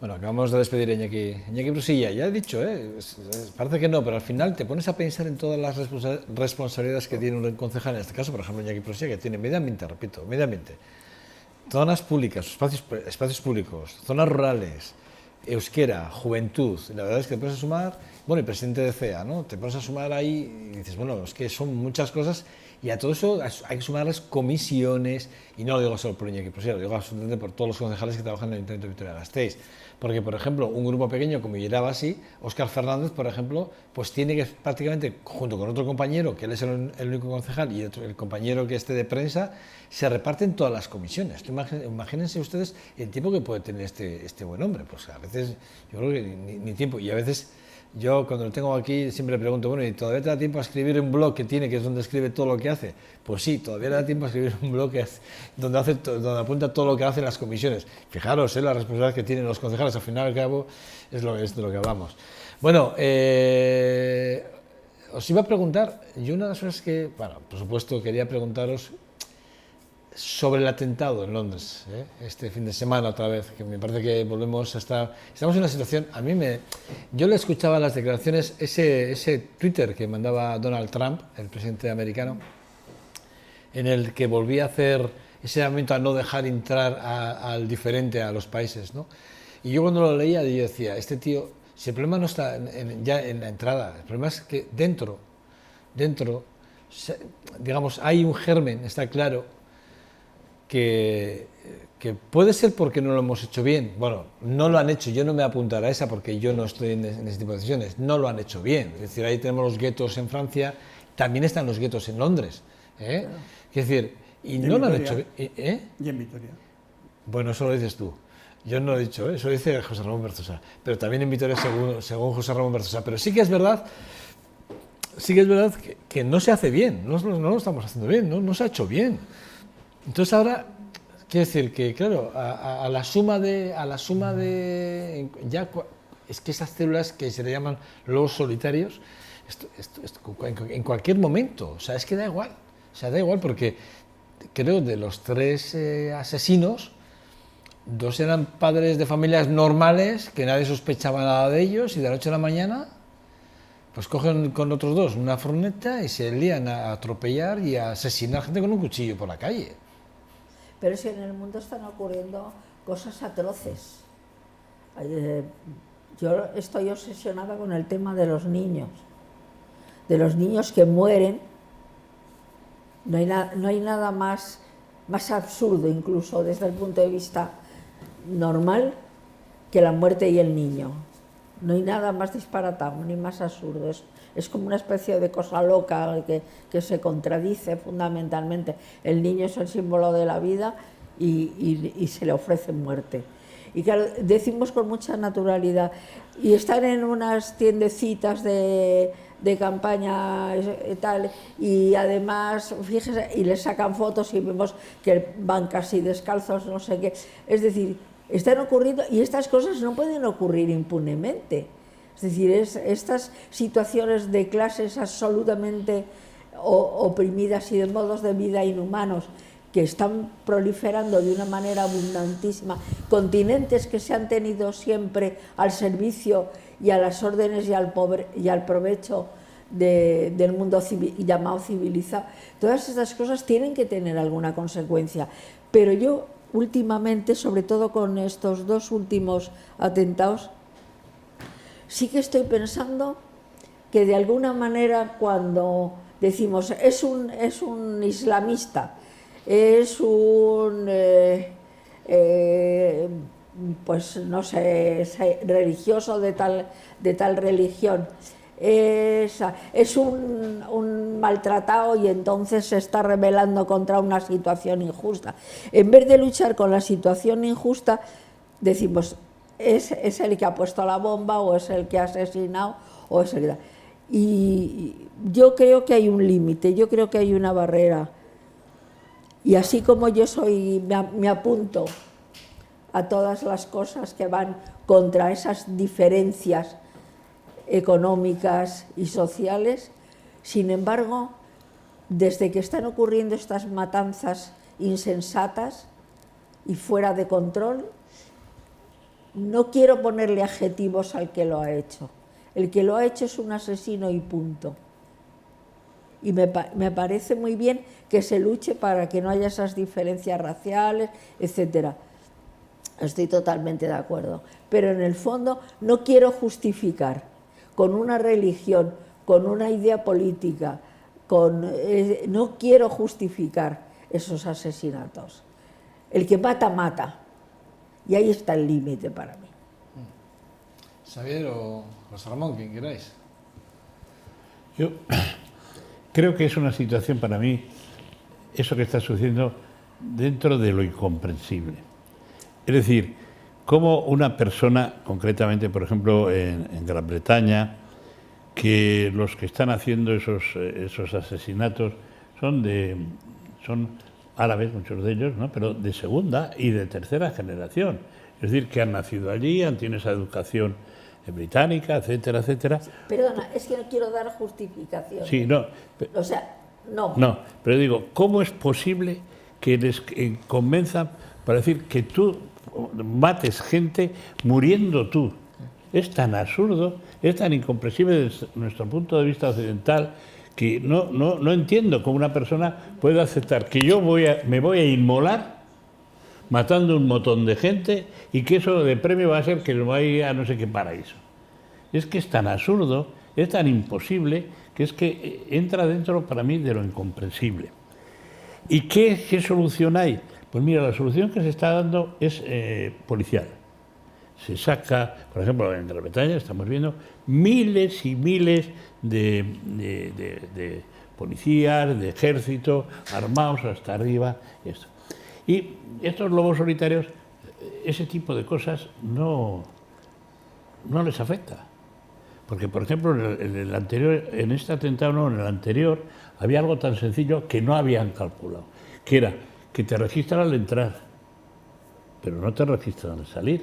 Bueno, acabamos de despedir a Iñaki Brusilla. Ya he dicho, parece que no, pero al final te pones a pensar en todas las responsabilidades que tiene un concejal, en este caso, por ejemplo, Iñaki Brusilla, que tiene medio ambiente, repito, medio ambiente, zonas públicas, espacios públicos, zonas rurales, euskera, juventud. La verdad es que te pones a sumar, bueno, el presidente de CEA, ¿no? Te pones a sumar ahí y dices, bueno, es que son muchas cosas y a todo eso hay que sumarles comisiones, y no lo digo solo por Iñaki Brusilla, lo digo absolutamente por todos los concejales que trabajan en el Ayuntamiento de Vitoria-Gasteiz. Porque, por ejemplo, un grupo pequeño como Irabasi, Óscar Fernández, por ejemplo, pues tiene que prácticamente, junto con otro compañero, que él es el único concejal, y el compañero que esté de prensa, se reparten todas las comisiones. Imagínense ustedes el tiempo que puede tener este buen hombre. Pues a veces, yo creo que ni tiempo, y a veces yo cuando lo tengo aquí siempre le pregunto, bueno, ¿y todavía te da tiempo a escribir un blog que tiene, que es donde escribe todo lo que hace? Pues sí, todavía le da tiempo a escribir un blog donde apunta todo lo que hacen las comisiones. Fijaros, la responsabilidad que tienen los concejales, al final y al cabo es de lo que hablamos. Bueno, os iba a preguntar, yo una de las cosas que, bueno, por supuesto quería preguntaros sobre el atentado en Londres, este fin de semana otra vez, que me parece que volvemos a estar... Estamos en una situación, yo le escuchaba las declaraciones, ese Twitter que mandaba Donald Trump, el presidente americano, en el que volvía a hacer ese llamamiento a no dejar entrar al diferente a los países, ¿no? Y yo cuando lo leía, yo decía, este tío, si el problema no está ya en la entrada, el problema es que dentro, digamos, hay un germen, está claro, que puede ser porque no lo hemos hecho bien. Bueno, no lo han hecho, yo no me voy a apuntar a esa porque yo no estoy en ese tipo de decisiones, no lo han hecho bien. Es decir, ahí tenemos los guetos en Francia, también están los guetos en Londres. Claro. Es decir, y no lo han hecho bien. Y en Vitoria. Bueno, eso lo dices tú. Yo no lo he dicho, eso lo dice José Ramón Berzosa. Pero también en Vitoria según José Ramón Berzosa. Pero sí que es verdad que no se hace bien, no lo estamos haciendo bien, no se ha hecho bien. Entonces ahora, quiero decir que, claro, a la suma de ya es que esas células que se le llaman lobos solitarios, en cualquier momento, o sea, es que da igual, porque creo de los 3 asesinos, 2 eran padres de familias normales, que nadie sospechaba nada de ellos, y de la noche a la mañana pues cogen con otros 2 una furgoneta y se lían a atropellar y a asesinar gente con un cuchillo por la calle. Pero es que en el mundo están ocurriendo cosas atroces. Yo estoy obsesionada con el tema de los niños que mueren. No hay nada más absurdo, incluso desde el punto de vista normal, que la muerte y el niño. No hay nada más disparatado ni más absurdo. Es como una especie de cosa loca que se contradice fundamentalmente. El niño es el símbolo de la vida y se le ofrece muerte. Y claro, decimos con mucha naturalidad, y están en unas tiendecitas de campaña y tal, y además, fíjese, y les sacan fotos y vemos que van casi descalzos, no sé qué. Es decir, están ocurriendo, y estas cosas no pueden ocurrir impunemente. Es decir, estas situaciones de clases absolutamente oprimidas y de modos de vida inhumanos que están proliferando de una manera abundantísima, continentes que se han tenido siempre al servicio y a las órdenes y al provecho del mundo llamado civilizado. Todas estas cosas tienen que tener alguna consecuencia, pero yo últimamente, sobre todo con estos 2 últimos atentados, sí que estoy pensando que de alguna manera cuando decimos es un islamista, es un pues no sé, religioso de tal religión, es un maltratado y entonces se está rebelando contra una situación injusta. En vez de luchar con la situación injusta, decimos, es el que ha puesto la bomba, o es el que ha asesinado, o es el que... Y yo creo que hay un límite, yo creo que hay una barrera. Y así como yo me apunto a todas las cosas que van contra esas diferencias económicas y sociales, sin embargo, desde que están ocurriendo estas matanzas insensatas y fuera de control, no quiero ponerle adjetivos al que lo ha hecho. El que lo ha hecho es un asesino y punto. Y me parece muy bien que se luche para que no haya esas diferencias raciales, etcétera. Estoy totalmente de acuerdo. Pero en el fondo no quiero justificar con una religión, con una idea política, no quiero justificar esos asesinatos. El que mata, mata. Y ahí está el límite para mí. Xavier o José Ramón, quien queráis. Yo creo que es una situación para mí, eso que está sucediendo, dentro de lo incomprensible. Es decir, como una persona, concretamente, por ejemplo, en Gran Bretaña, que los que están haciendo esos asesinatos son árabes, muchos de ellos, ¿no? Pero de segunda y de tercera generación. Es decir, que han nacido allí, han tenido esa educación británica, etcétera, etcétera. Perdona, es que no quiero dar justificación. Sí, no. O sea, no. No, pero digo, ¿cómo es posible que les convenzan para decir que tú mates gente muriendo tú? Es tan absurdo, es tan incomprensible desde nuestro punto de vista occidental que no entiendo cómo una persona puede aceptar que yo me voy a inmolar matando un montón de gente y que eso de premio va a ser que lo vaya a no sé qué paraíso. Es que es tan absurdo, es tan imposible, que es que entra dentro para mí de lo incomprensible. ¿Y qué solución hay? Pues mira, la solución que se está dando es policial. Se saca, por ejemplo, en Gran Bretaña estamos viendo miles y miles de policías, de ejército, armados hasta arriba. Esto. Y estos lobos solitarios, ese tipo de cosas no les afecta. Porque, por ejemplo, en este atentado, no, en el anterior, había algo tan sencillo que no habían calculado, que era que te registran al entrar, pero no te registran al salir.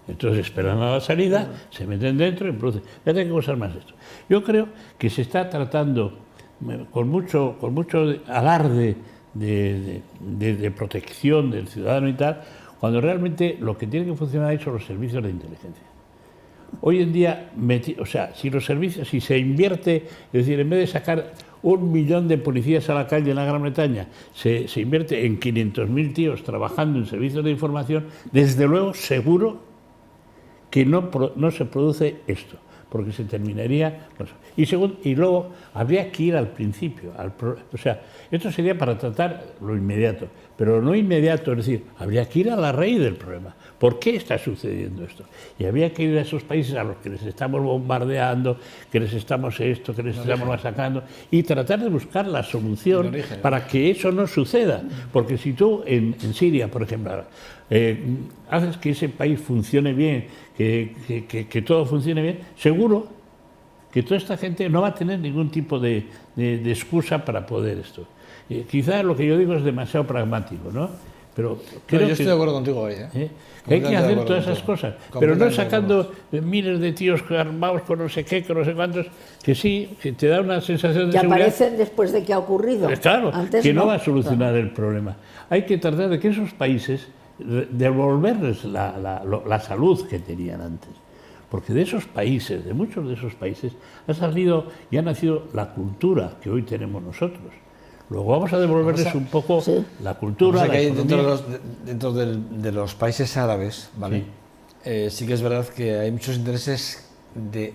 Entonces esperan a la salida, se meten dentro y producen. Fíjate qué cosas más esto. Yo creo que se está tratando con mucho alarde de protección del ciudadano y tal, cuando realmente lo que tiene que funcionar ahí son los servicios de inteligencia. Hoy en día, si se invierte, es decir, en vez de sacar 1 millón de policías a la calle en la Gran Bretaña, se invierte en 500.000 tíos trabajando en servicios de información, desde luego, seguro que no se produce esto, porque se terminaría. Y luego habría que ir al principio. Esto sería para tratar lo inmediato, pero no inmediato, es decir, habría que ir a la raíz del problema. ¿Por qué está sucediendo esto? Y habría que ir a esos países a los que les estamos bombardeando, que les estamos masacrando, y tratar de buscar la solución para que eso no suceda. Porque si tú en Siria, por ejemplo, haces que ese país funcione bien, que todo funcione bien, seguro que toda esta gente no va a tener ningún tipo de excusa para poder esto. Quizás lo que yo digo es demasiado pragmático, ¿no? Pero yo estoy de acuerdo contigo ahí. Que hay que hacer todas esas cosas, pero no sacando miles de tíos armados con no sé qué, con no sé cuántos, que sí, que te da una sensación de que seguridad. Que aparecen después de que ha ocurrido. Claro, antes que no va a solucionar el problema. Hay que tratar de que esos países devolverles la salud que tenían antes. Porque de esos países, de muchos de esos países, ha salido y ha nacido la cultura que hoy tenemos nosotros. Luego vamos a devolverles un poco la cultura, la economía. Dentro de los países árabes, ¿vale? Sí que es verdad que hay muchos intereses de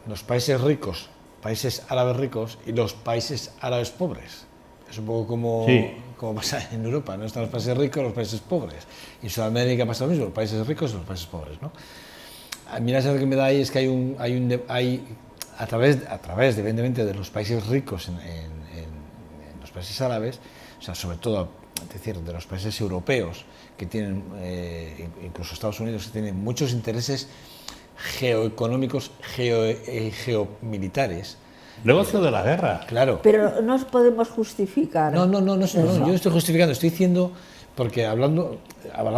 los países ricos, países árabes ricos, y los países árabes pobres. Es un poco como pasa en Europa, ¿no? Están los países ricos y los países pobres. Y en Sudamérica pasa lo mismo, los países ricos y los países pobres, ¿no? A mí la sensación que me da ahí es que hay a través evidentemente de los países ricos en los países árabes, o sea, sobre todo, es decir, de los países europeos que tienen, incluso Estados Unidos, que tienen muchos intereses geoeconómicos, geomilitares. Negocio de la guerra. Claro. Pero no podemos justificar. No, yo no estoy justificando, estoy diciendo, porque hablando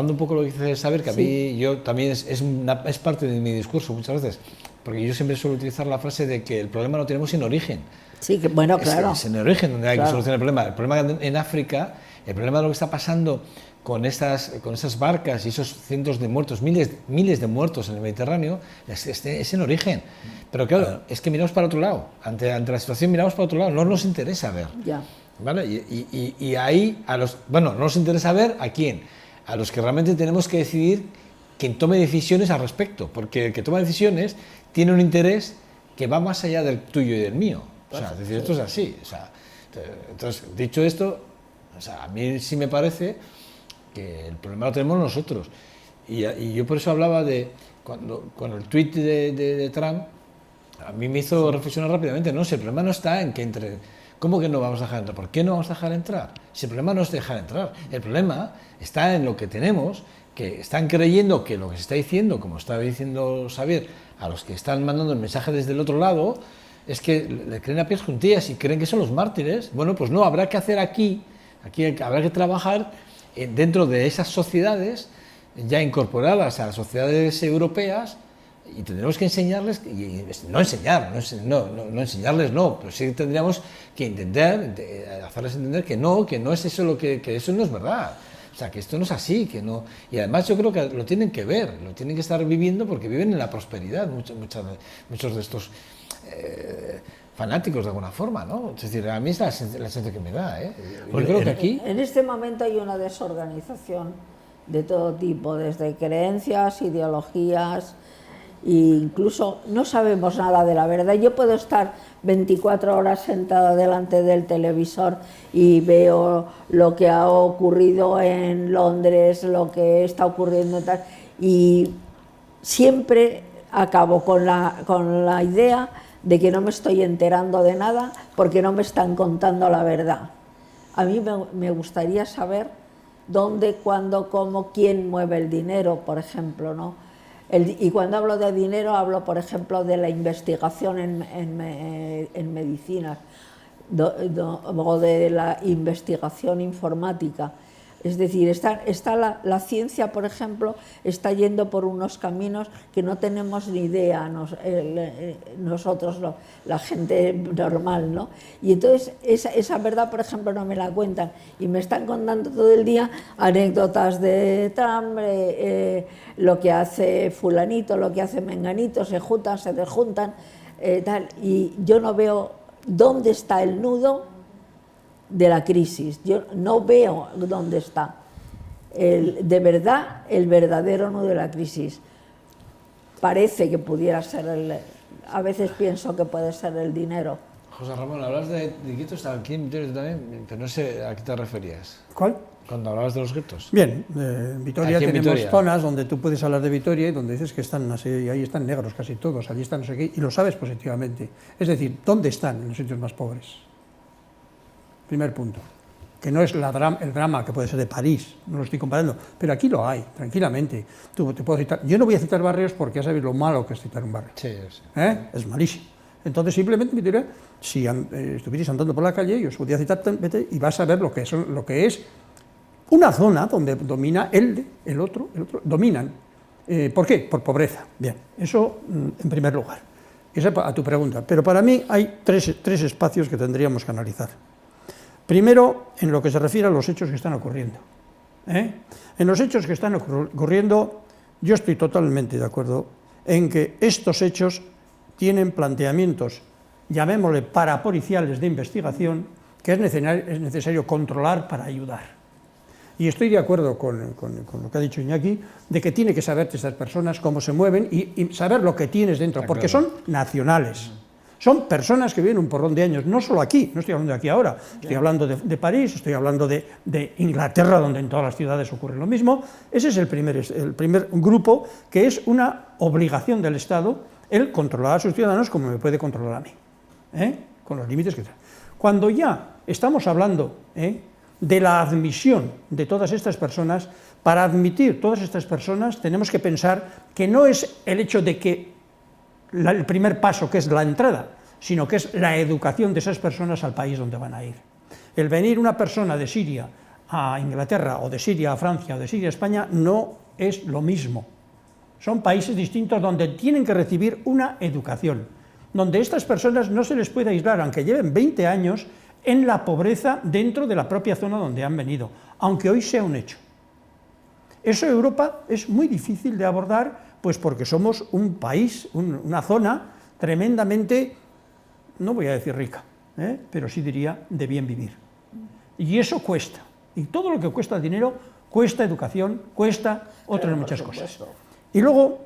un poco lo que dice Saber, que a mí yo también es parte de mi discurso muchas veces, porque yo siempre suelo utilizar la frase de que el problema lo tenemos en origen. Sí, que bueno, claro. Es en origen donde hay que solucionar el problema. El problema en África, el problema de lo que está pasando con esas barcas y esos cientos de muertos, miles de muertos en el Mediterráneo, es en origen. Pero claro, es que miramos para otro lado. Ante la situación miramos para otro lado. No nos interesa ver. Ya. ¿Vale? Y ahí, no nos interesa ver a quién. A los que realmente tenemos que decidir quien tome decisiones al respecto. Porque el que toma decisiones tiene un interés que va más allá del tuyo y del mío. O sea, es decir, esto es así. O sea, entonces, dicho esto, o sea, a mí sí me parece que el problema lo tenemos nosotros. Y yo por eso hablaba de, con el tuit de Trump, a mí me hizo reflexionar rápidamente. No, si el problema no está en que entre... ¿Cómo que no vamos a dejar entrar? ¿Por qué no vamos a dejar entrar? Si el problema no es dejar entrar, el problema está en lo que tenemos, que están creyendo que lo que se está diciendo, como estaba diciendo Xavier, a los que están mandando el mensaje desde el otro lado, es que le creen a pies juntillas y creen que son los mártires. Bueno, pues no, habrá que hacer aquí habrá que trabajar dentro de esas sociedades ya incorporadas a las sociedades europeas, y tendremos que enseñarles, no enseñarles, pero sí tendríamos que intentar hacerles entender que no es eso, que eso no es verdad. O sea, que esto no es así, que no. Y además yo creo que lo tienen que ver, lo tienen que estar viviendo, porque viven en la prosperidad muchos de estos fanáticos de alguna forma, ¿no? Es decir, a mí es la sensación que me da, ¿eh? Yo creo que aquí... En este momento hay una desorganización de todo tipo, desde creencias, ideologías, e incluso no sabemos nada de la verdad. Yo puedo estar 24 horas sentada delante del televisor y veo lo que ha ocurrido en Londres, lo que está ocurriendo y tal, y siempre acabo con la idea de que no me estoy enterando de nada porque no me están contando la verdad. A mí me gustaría saber dónde, cuándo, cómo, quién mueve el dinero, por ejemplo, ¿no? Y cuando hablo de dinero, hablo, por ejemplo, de la investigación en medicinas, o de la investigación informática. Es decir, está la ciencia, por ejemplo, está yendo por unos caminos que no tenemos ni idea nosotros, la gente normal, ¿no? Y entonces esa verdad, por ejemplo, no me la cuentan, y me están contando todo el día anécdotas de Trump, lo que hace fulanito, lo que hace menganito, se juntan, se desjuntan, tal, y yo no veo dónde está el nudo de la crisis. Yo no veo dónde está de verdad el verdadero nudo de la crisis. Parece que pudiera ser a veces pienso que puede ser el dinero. José Ramón, hablas de guetos aquí en Vitoria también, pero no sé a qué te referías. ¿Cuál? Cuando hablabas de los guetos. Bien, en Vitoria tenemos zonas donde tú puedes hablar de Vitoria y donde dices que están así, y ahí están negros casi todos, allí están no sé qué, y lo sabes positivamente. Es decir, ¿dónde están en los sitios más pobres? Primer punto, que no es el drama que puede ser de París, no lo estoy comparando, pero aquí lo hay, tranquilamente. Te puedo citar, yo no voy a citar barrios porque ya sabéis lo malo que es citar un barrio. Sí, sí. Es malísimo. Entonces simplemente me diré, si estuvierais andando por la calle, yo os podría citar, vete, y vas a ver lo que es una zona donde domina el otro, dominan. ¿Por qué? Por pobreza. Bien, eso en primer lugar. Esa a tu pregunta. Pero para mí hay tres espacios que tendríamos que analizar. Primero, en lo que se refiere a los hechos que están ocurriendo. En los hechos que están ocurriendo, yo estoy totalmente de acuerdo en que estos hechos tienen planteamientos, llamémosle parapoliciales de investigación, que es necesario controlar para ayudar. Y estoy de acuerdo con lo que ha dicho Iñaki, de que tiene que saber estas personas cómo se mueven y saber lo que tienes dentro, porque son nacionales. Son personas que viven un porrón de años, no solo aquí, no estoy hablando de aquí ahora, estoy hablando de París, estoy hablando de Inglaterra, donde en todas las ciudades ocurre lo mismo. Ese es el primer grupo, que es una obligación del Estado el controlar a sus ciudadanos como me puede controlar a mí, con los límites que tiene. Cuando ya estamos hablando de la admisión de todas estas personas, para admitir todas estas personas tenemos que pensar que no es el hecho de que el primer paso, que es la entrada, sino que es la educación de esas personas al país donde van a ir. El venir una persona de Siria a Inglaterra, o de Siria a Francia, o de Siria a España, no es lo mismo. Son países distintos donde tienen que recibir una educación, donde estas personas no se les puede aislar, aunque lleven 20 años, en la pobreza dentro de la propia zona donde han venido, aunque hoy sea un hecho. Eso Europa es muy difícil de abordar, pues porque somos un país, una zona tremendamente, no voy a decir rica, pero sí diría de bien vivir. Y eso cuesta. Y todo lo que cuesta dinero, cuesta educación, cuesta otras muchas cosas. Y luego,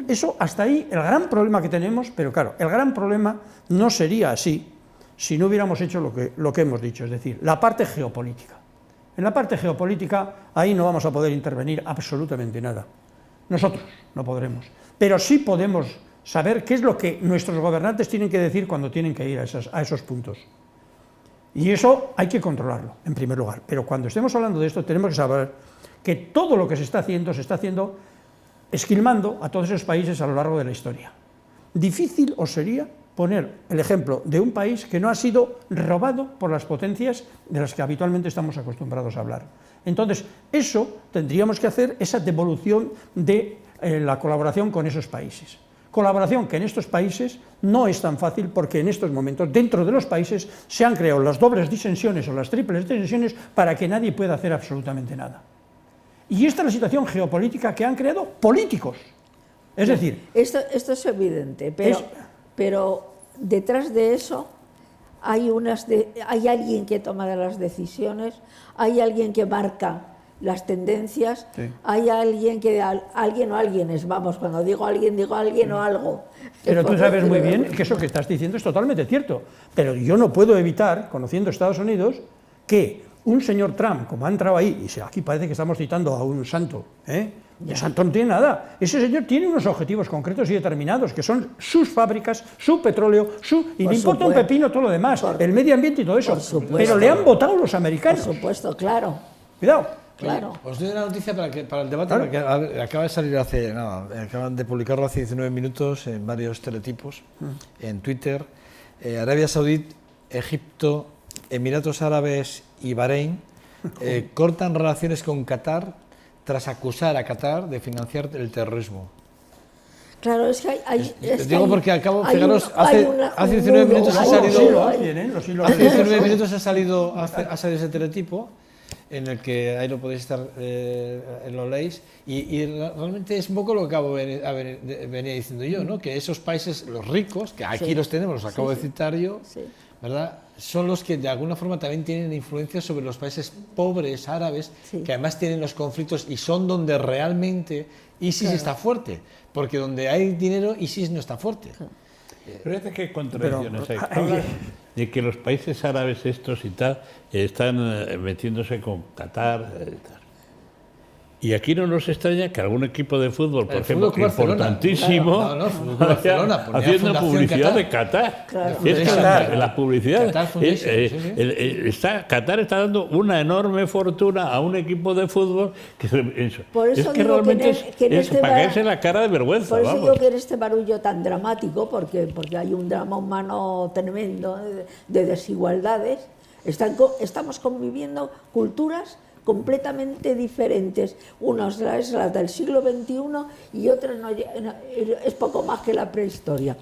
eso hasta ahí, el gran problema que tenemos, pero claro, el gran problema no sería así si no hubiéramos hecho lo que hemos dicho, es decir, la parte geopolítica. En la parte geopolítica, ahí no vamos a poder intervenir absolutamente nada. Nosotros no podremos. Pero sí podemos saber qué es lo que nuestros gobernantes tienen que decir cuando tienen que ir a esos puntos. Y eso hay que controlarlo, en primer lugar. Pero cuando estemos hablando de esto, tenemos que saber que todo lo que se está haciendo esquilmando a todos esos países a lo largo de la historia. Difícil os sería poner el ejemplo de un país que no ha sido robado por las potencias de las que habitualmente estamos acostumbrados a hablar. Entonces, eso tendríamos que hacer, esa devolución de la colaboración con esos países. Colaboración que en estos países no es tan fácil porque en estos momentos dentro de los países se han creado las dobles disensiones o las triples disensiones para que nadie pueda hacer absolutamente nada. Y esta es la situación geopolítica que han creado políticos. Es decir... Esto es evidente, pero detrás de eso hay alguien que toma las decisiones, hay alguien que marca las tendencias, sí. Hay alguien alguien o alguienes, vamos, cuando digo alguien o algo. Pero tú sabes muy bien que eso que estás diciendo es totalmente cierto, pero yo no puedo evitar, conociendo Estados Unidos, que un señor Trump, como ha entrado ahí, y aquí parece que estamos citando a un santo, el santo no tiene nada, ese señor tiene unos objetivos concretos y determinados, que son sus fábricas, su petróleo, y le importa un pepino todo lo demás, el medio ambiente y todo eso, pero le han votado los americanos. Por supuesto, claro. Cuidado. Claro. Os doy una noticia para el debate, porque acaba de salir acaban de publicarlo hace 19 minutos en varios teletipos, en Twitter. Arabia Saudí, Egipto, Emiratos Árabes y Bahrein cortan relaciones con Qatar tras acusar a Qatar de financiar el terrorismo. Claro, es que hay digo porque acabo, fijaros, hace 19 minutos ha salido. Hace 19 minutos ha salido ese teletipo, en el que ahí lo podéis estar, lo leéis, y realmente es un poco lo que venía diciendo yo, ¿no? Que esos países, los ricos, que aquí los tenemos, los acabo de citar yo, ¿verdad? Son los que de alguna forma también tienen influencia sobre los países pobres árabes, que además tienen los conflictos y son donde realmente ISIS está fuerte, porque donde hay dinero ISIS no está fuerte. Pero fíjate qué contradicciones hay. Hablas de que los países árabes estos y tal están metiéndose con Qatar y tal. Y aquí no nos extraña que algún equipo de fútbol, por ejemplo, importantísimo, haciendo publicidad de Qatar. Claro. Es que la publicidad... Qatar está dando una enorme fortuna a un equipo de fútbol que por eso es que realmente es para caerse la cara de vergüenza. Por eso digo que en este barullo tan dramático, porque hay un drama humano tremendo de desigualdades, estamos conviviendo culturas completamente diferentes. Una es la del siglo XXI y otra es poco más que la prehistoria.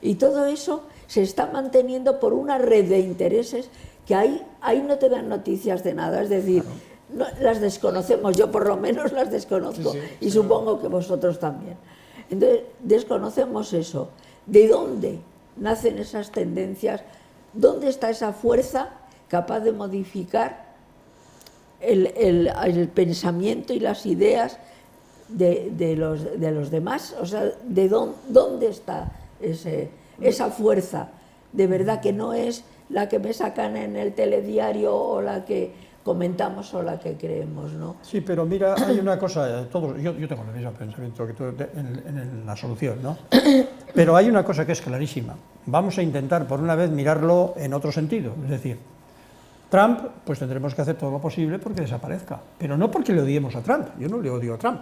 Y todo eso se está manteniendo por una red de intereses que ahí no te dan noticias de nada, es decir, no, las desconocemos, yo por lo menos las desconozco, y supongo que vosotros también. Entonces, desconocemos eso. ¿De dónde nacen esas tendencias? ¿Dónde está esa fuerza capaz de modificar el pensamiento y las ideas de los demás? O sea, ¿de dónde está esa fuerza? De verdad que no es la que me sacan en el telediario o la que comentamos o la que creemos, ¿no? Sí, pero mira, hay una cosa, yo tengo el mismo pensamiento que tú en la solución, ¿no? Pero hay una cosa que es clarísima. Vamos a intentar por una vez mirarlo en otro sentido, es decir, Trump, pues tendremos que hacer todo lo posible porque desaparezca. Pero no porque le odiemos a Trump. Yo no le odio a Trump.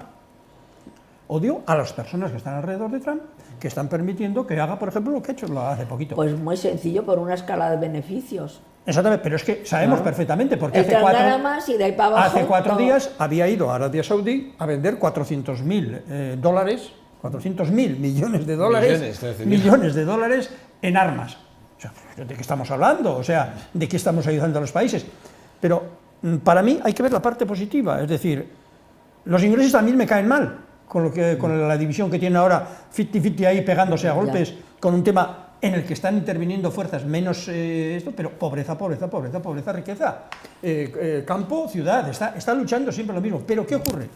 Odio a las personas que están alrededor de Trump, que están permitiendo que haga, por ejemplo, lo que ha hecho hace poquito. Pues muy sencillo, por una escala de beneficios. Exactamente, pero es que sabemos perfectamente, porque hace 4 días había ido a Arabia Saudí a vender 400.000 dólares, 400.000 millones de dólares, millones de dólares en armas. O sea, ¿de qué estamos hablando? O sea, ¿de qué estamos ayudando a los países? Pero para mí hay que ver la parte positiva, es decir, los ingleses también me caen mal, con la división que tienen ahora, 50-50 ahí pegándose a golpes, con un tema en el que están interviniendo fuerzas menos esto, pero pobreza, riqueza, campo, ciudad, está luchando siempre lo mismo. Pero ¿qué ocurre?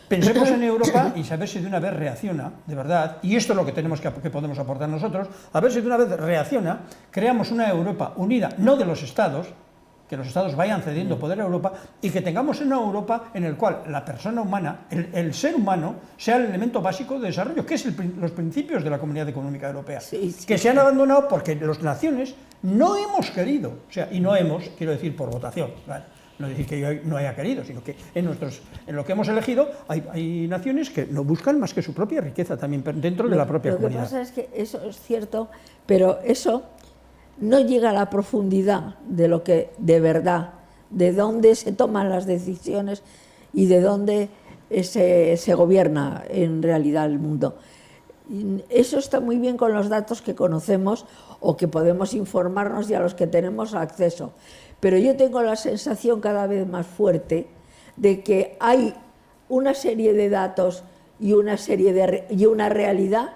Pensemos en Europa y a ver si de una vez reacciona, de verdad, y esto es lo que tenemos que podemos aportar nosotros, a ver si de una vez reacciona, creamos una Europa unida, no de los Estados, que los Estados vayan cediendo poder a Europa, y que tengamos una Europa en la cual la persona humana, el ser humano, sea el elemento básico de desarrollo, que es los principios de la Comunidad Económica Europea, que se han abandonado porque las naciones no hemos querido, o sea, y no hemos, quiero decir, por votación, ¿vale? No decir que yo no haya querido, sino que en lo que hemos elegido hay naciones que no buscan más que su propia riqueza también dentro de la propia comunidad. Lo que pasa es que eso es cierto, pero eso no llega a la profundidad de lo que de verdad, de dónde se toman las decisiones y de dónde se gobierna en realidad el mundo. Eso está muy bien con los datos que conocemos o que podemos informarnos y a los que tenemos acceso. Pero yo tengo la sensación cada vez más fuerte de que hay una serie de datos y una realidad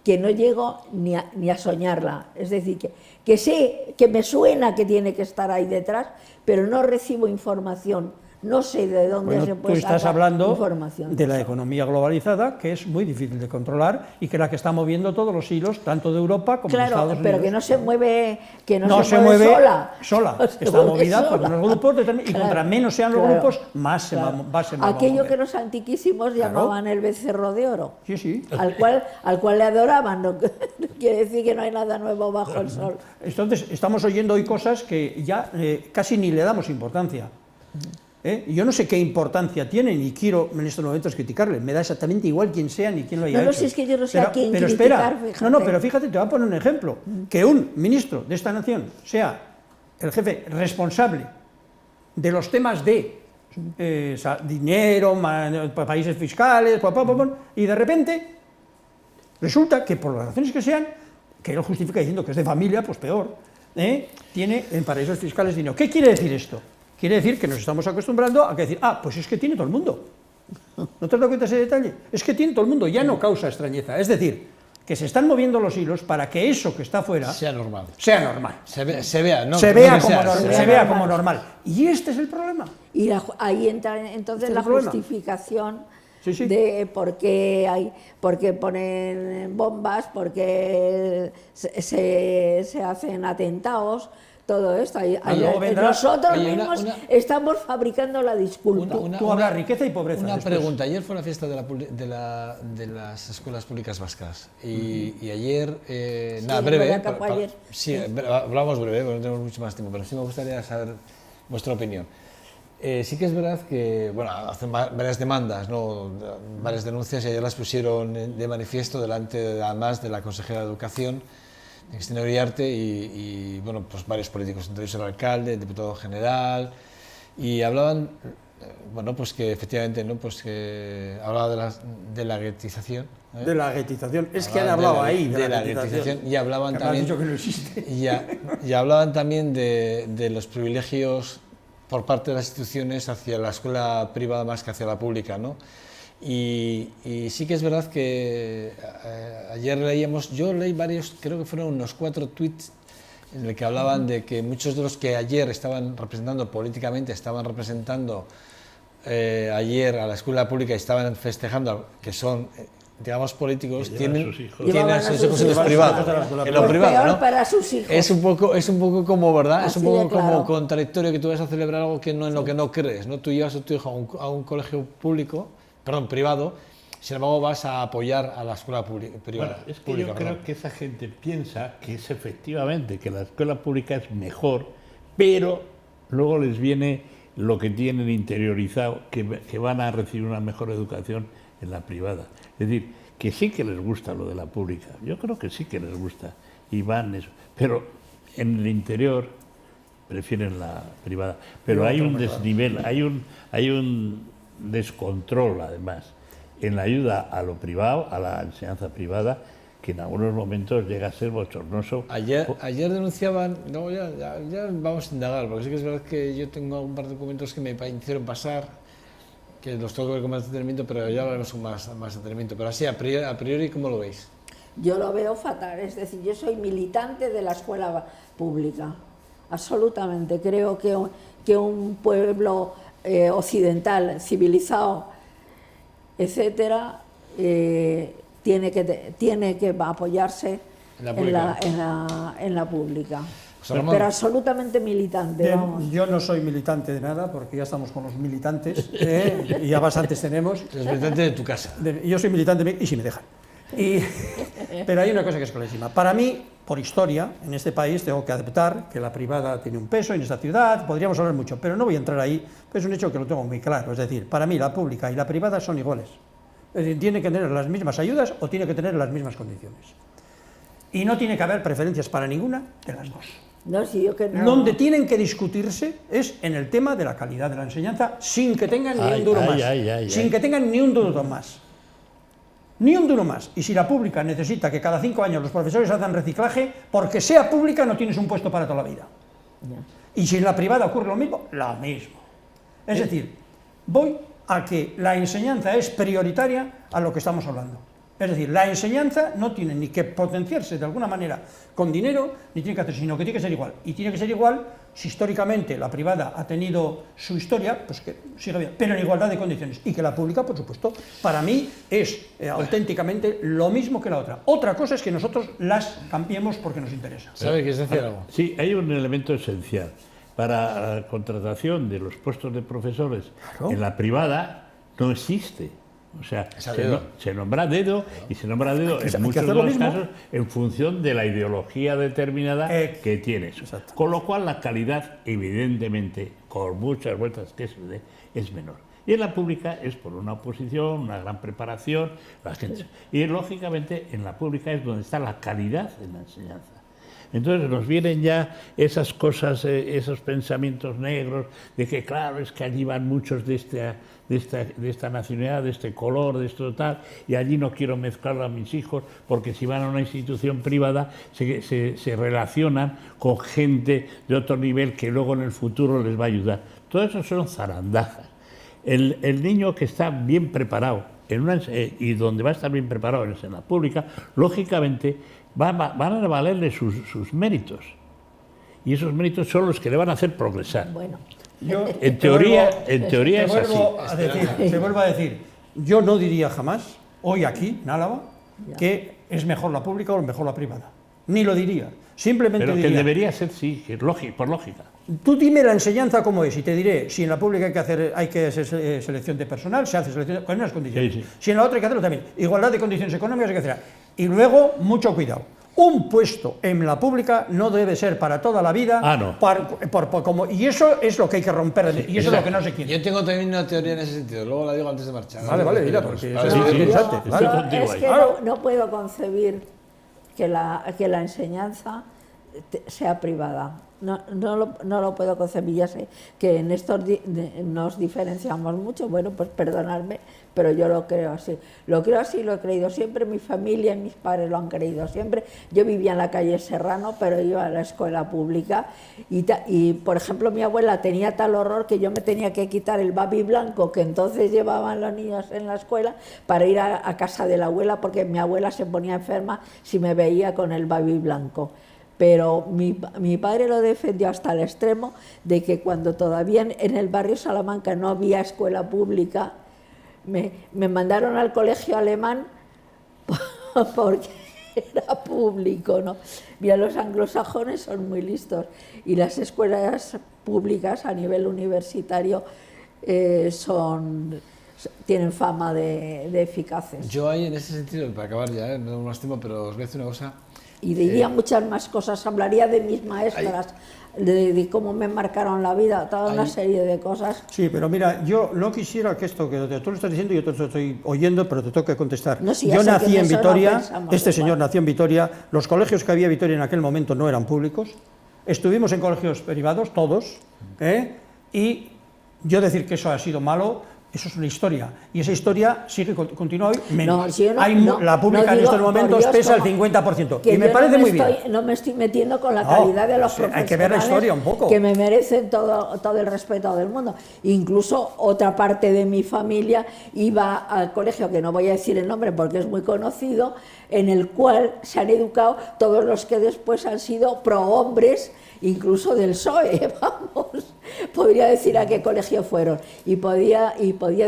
que no llego ni a soñarla. Es decir, que sé, que me suena que tiene que estar ahí detrás, pero no recibo información. No sé de dónde se puede sacar información. Tú estás hablando de la economía globalizada, que es muy difícil de controlar y que es la que está moviendo todos los hilos, tanto de Europa como de Estados Unidos. Claro, pero que no se mueve, se mueve sola. Está movida por unos grupos y contra menos sean los grupos, más se va a mover. Aquello que los antiquísimos llamaban el becerro de oro, sí. al cual le adoraban, no quiere decir que no hay nada nuevo bajo el sol. Entonces, estamos oyendo hoy cosas que ya casi ni le damos importancia. Yo no sé qué importancia tienen y quiero en estos momentos criticarle, me da exactamente igual quién sea ni quién lo haya hecho. No, si es que yo no sé a quién criticar, espera, fíjate. pero fíjate, te voy a poner un ejemplo, que un ministro de esta nación sea el jefe responsable de los temas de dinero, países fiscales, y de repente resulta que por las razones que sean, que él justifica diciendo que es de familia, pues peor, tiene en paraísos fiscales dinero. ¿Qué quiere decir esto? Quiere decir que nos estamos acostumbrando a decir, pues es que tiene todo el mundo. ¿No te has dado cuenta de ese detalle? Es que tiene todo el mundo, ya no causa extrañeza. Es decir, que se están moviendo los hilos para que eso que está fuera sea normal. Se vea como normal. Y este es el problema. Y ahí entra entonces la justificación de por qué ponen bombas, por qué se hacen atentados. Todo esto, nosotros mismos estamos fabricando la disculpa. Tú hablas riqueza y pobreza. Una pregunta, ayer fue la fiesta de las escuelas públicas vascas y ayer, breve, hablamos breve, porque no tenemos mucho más tiempo, pero sí me gustaría saber vuestra opinión. Sí que es verdad que, hacen varias demandas, varias denuncias y ayer las pusieron de manifiesto delante además de la consejera de Educación, Cristina Uriarte, y pues varios políticos, entre ellos el alcalde, el diputado general, y hablaban, pues que efectivamente, que hablaba de la guetización. De la guetización, es que han hablado ahí de la guetización, y hablaban también, dicho que no existe. y hablaban también de los privilegios por parte de las instituciones hacia la escuela privada más que hacia la pública, ¿no? Y sí que es verdad que ayer yo leí varios, creo que fueron unos 4 tweets en el que hablaban de que muchos de los que ayer estaban representando políticamente, estaban representando ayer a la escuela pública y estaban festejando, que son, digamos, políticos, tienen a sus hijos en lo privado. En lo privado, ¿no? Para sus hijos. Es un poco como, ¿verdad? Así es un poco claro. como contradictorio que tú vas a celebrar algo que en lo que no crees, ¿no? Tú llevas a tu hijo a un colegio privado, sin embargo vas a apoyar a la escuela privada. Es que yo creo que esa gente piensa que es efectivamente que la escuela pública es mejor, pero luego les viene lo que tienen interiorizado, que van a recibir una mejor educación en la privada. Es decir, que sí que les gusta lo de la pública, yo creo que sí que les gusta, y van eso, pero en el interior prefieren la privada. Pero hay un desnivel, hay un descontrol, además, en la ayuda a lo privado, a la enseñanza privada, que en algunos momentos llega a ser bochornoso. Ayer denunciaban, no, ya vamos a indagar, porque sí que es verdad que yo tengo un par de documentos que me hicieron pasar, que los tengo que ver con más detenimiento, pero ya hablaremos con más detenimiento. Pero así, a priori, ¿cómo lo veis? Yo lo veo fatal, es decir, yo soy militante de la escuela pública, absolutamente. Creo que un pueblo occidental, civilizado, etcétera, tiene que apoyarse en la pública. Pero absolutamente militante. Bien, vamos. yo no soy militante de nada, porque ya estamos con los militantes, y ya bastantes tenemos. Eres militante de tu casa. Yo soy militante, y si me dejan. Pero hay una cosa que es clarísima. Para mí, por historia, en este país tengo que aceptar que la privada tiene un peso en esta ciudad, podríamos hablar mucho, pero no voy a entrar ahí, pero es un hecho que lo tengo muy claro. Es decir, para mí la pública y la privada son iguales. Es decir, tiene que tener las mismas ayudas o tiene que tener las mismas condiciones. Y no tiene que haber preferencias para ninguna de las dos. No, sí, yo que no. Donde tienen que discutirse es en el tema de la calidad de la enseñanza, sin que tengan ni un duro más. Sin que tengan ni un duro más. Ni un duro más. Y si la pública necesita que cada 5 años los profesores hagan reciclaje, porque sea pública no tienes un puesto para toda la vida. Y si en la privada ocurre lo mismo, lo mismo. Es decir, voy a que la enseñanza es prioritaria a lo que estamos hablando. Es decir, la enseñanza no tiene ni que potenciarse de alguna manera con dinero, ni tiene que hacer, sino que tiene que ser igual. Y tiene que ser igual si históricamente la privada ha tenido su historia, pues que siga bien, pero en igualdad de condiciones. Y que la pública, por supuesto, para mí es auténticamente lo mismo que la otra. Otra cosa es que nosotros las cambiemos porque nos interesa. ¿Sabe qué es decir algo? Sí, hay un elemento esencial. Para la contratación de los puestos de profesores en la privada no existe. O sea, se nombra a dedo, y se nombra a dedo en muchos de los casos en función de la ideología determinada que tienes. Exacto. Con lo cual la calidad, evidentemente, con muchas vueltas que se dé, es menor. Y en la pública es por una oposición, una gran preparación, la gente. Y lógicamente en la pública es donde está la calidad en la enseñanza. Entonces nos vienen ya esas cosas, esos pensamientos negros de que claro, es que allí van muchos de esta nacionalidad, de este color, de esto tal, y allí no quiero mezclar a mis hijos porque si van a una institución privada se relacionan con gente de otro nivel que luego en el futuro les va a ayudar. Todo eso son zarandajas. El niño que está bien preparado y donde va a estar bien preparado en la pública, lógicamente van a valerle sus méritos. Y esos méritos son los que le van a hacer progresar. Bueno. En teoría es así. Te vuelvo a decir, yo no diría jamás, hoy aquí, en Álava, que es mejor la pública o mejor la privada. Ni lo diría. Simplemente pero diría... que debería ser, sí, por lógica. Tú dime la enseñanza cómo es y te diré si en la pública hay que hacer selección de personal, se hace selección con unas condiciones. Sí. Si en la otra hay que hacerlo también. Igualdad de condiciones económicas hay que hacerla. Y luego, mucho cuidado. Un puesto en la pública no debe ser para toda la vida. No. Y eso es lo que hay que romper, y eso es lo que no se quiere. Yo tengo también una teoría en ese sentido, luego la digo antes de marchar. Vale, mira, porque eso es interesante. Es que no puedo concebir que la enseñanza sea privada. No lo puedo concebir. Ya sé que en esto nos diferenciamos mucho. Bueno, pues perdonadme, pero yo lo creo así. Lo creo así, lo he creído siempre. Mi familia y mis padres lo han creído siempre. Yo vivía en la calle Serrano, pero iba a la escuela pública. Y por ejemplo, mi abuela tenía tal horror que yo me tenía que quitar el babi blanco que entonces llevaban los niños en la escuela para ir a casa de la abuela, porque mi abuela se ponía enferma si me veía con el babi blanco. Pero mi padre lo defendió hasta el extremo de que cuando todavía en el barrio Salamanca no había escuela pública, me mandaron al colegio alemán porque era público, ¿no? Mira, los anglosajones son muy listos y las escuelas públicas a nivel universitario tienen fama de eficaces. Yo ahí en ese sentido, para acabar ya, no más tiempo, pero os voy a decir una cosa. Y diría muchas más cosas, hablaría de mis maestras, de cómo me marcaron la vida, toda una serie de cosas. Sí, pero mira, yo no quisiera que esto, que tú lo estás diciendo, yo te lo estoy oyendo, pero te tengo que contestar. No, sí, yo nací en Vitoria, este señor nació en Vitoria, los colegios que había en Vitoria en aquel momento no eran públicos, estuvimos en colegios privados, todos, y yo decir que eso ha sido malo, Eso es una historia. Y esa historia sigue, continúa hoy. No, si yo no- Hay no- la pública no en digo, estos por momentos Dios, pesa el como- 50%. que Y me yo parece no muy bien. No me estoy metiendo con la No, calidad de los hay profesionales. que ver la historia un poco. Que me merecen todo el respeto del mundo. Incluso otra parte de mi familia iba al colegio, que no voy a decir el nombre porque es muy conocido, en el cual se han educado todos los que después han sido prohombres, incluso del PSOE, vamos. Podría decir a qué colegio fueron. Y podía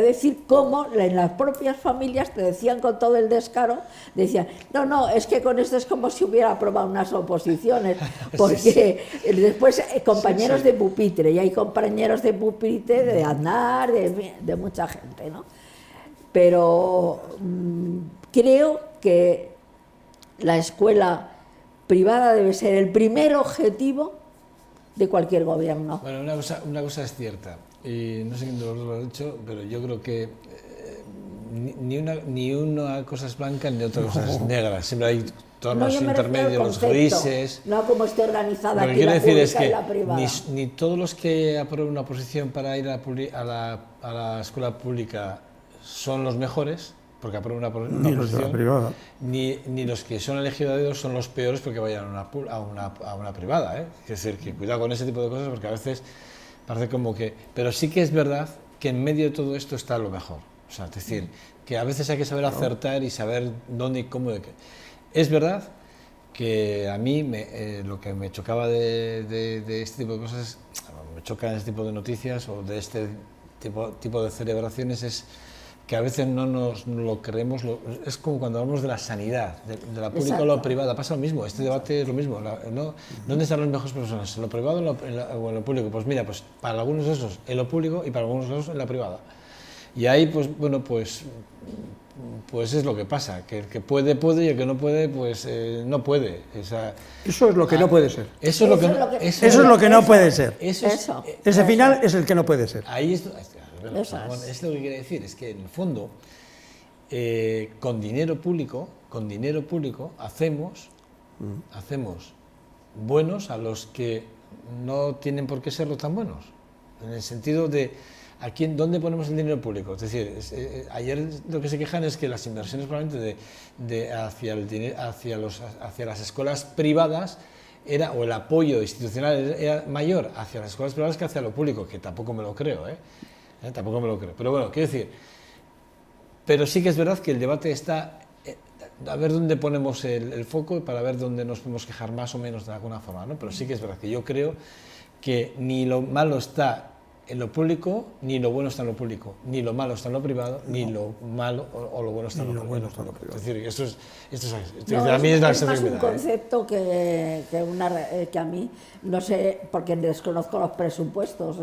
decir cómo en las propias familias te decían con todo el descaro, decían, no, es que con esto es como si hubiera aprobado unas oposiciones, porque después compañeros de pupitre, y hay compañeros de pupitre de Aznar, de mucha gente, ¿no? Pero creo que la escuela privada debe ser el primer objetivo de cualquier gobierno. Bueno, una cosa es cierta, y no sé quién de los dos lo ha dicho, pero yo creo que ni una cosa es blanca ni otra cosa es negra. Siempre hay tonos yo me refiero al intermedios, los concepto, grises. no como esté organizada Lo que aquí quiero la decir es pública y que la privada. ni todos los que aprueben una oposición para ir a la escuela pública son los mejores, porque aprueban una Ni los de la oposición, privada. ni los que son elegidos a dedo son los peores porque vayan a una privada. Es decir, que cuidado con ese tipo de cosas, porque a veces parece como que... Pero sí que es verdad que en medio de todo esto está lo mejor. O sea, es decir, que a veces hay que saber acertar y saber dónde y cómo. Es verdad que a mí lo que me chocaba de este tipo de cosas, me chocan este tipo de noticias o de este tipo de celebraciones, es que a veces no nos lo creemos. Es como cuando hablamos de la sanidad, de la pública o la privada, pasa lo mismo. Este debate es lo mismo. ¿Dónde están los mejores profesionales? ¿En lo privado o en lo público? Pues mira, pues para algunos de esos en lo público y para algunos de esos en la privada. Y ahí, pues bueno, pues es lo que pasa, que el que puede y el que no puede, pues no puede. Eso es lo que no puede ser. Eso es lo que no puede ser. Eso. Ese final es el que no puede ser. Ahí es lo que quiere decir, es que en el fondo, con dinero público hacemos buenos a los que no tienen por qué serlo tan buenos. En el sentido de ¿dónde ponemos el dinero público? Es decir, ayer lo que se quejan es que las inversiones probablemente hacia las escuelas privadas o el apoyo institucional era mayor hacia las escuelas privadas que hacia lo público, que tampoco me lo creo, tampoco me lo creo. Pero bueno, quiero decir, pero sí que es verdad que el debate está a ver dónde ponemos el foco para ver dónde nos podemos quejar más o menos de alguna forma, ¿no? Pero sí que es verdad que yo creo que ni lo malo está en lo público, ni lo bueno está en lo público, ni lo malo está en lo privado, ni lo malo o lo bueno está en lo privado. Es decir, esto es a mí es la más un sensibilidad, concepto que a mí, no sé, porque desconozco los presupuestos,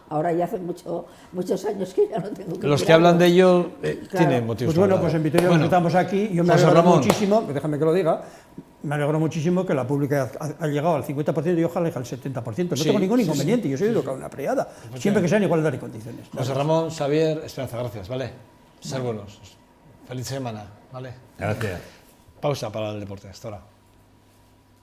ahora ya hace muchos años que ya no tengo que Los que mirarlo. hablan de ello Claro. tienen motivos. Pues bueno, para pues hablar. en Vitoria Bueno, estamos aquí, yo me José alegro Ramón. muchísimo, déjame que lo diga, me alegro muchísimo que la pública ha llegado al 50% y ojalá al 70%. No Sí, tengo ningún sí, inconveniente, yo soy educado en una privada, siempre que sea en igualdad de condiciones. José Ramón, Xavier, Esperanza, gracias, ¿vale? Ser buenos. Feliz semana, ¿vale? Gracias. Pausa para el deporte, hasta ahora.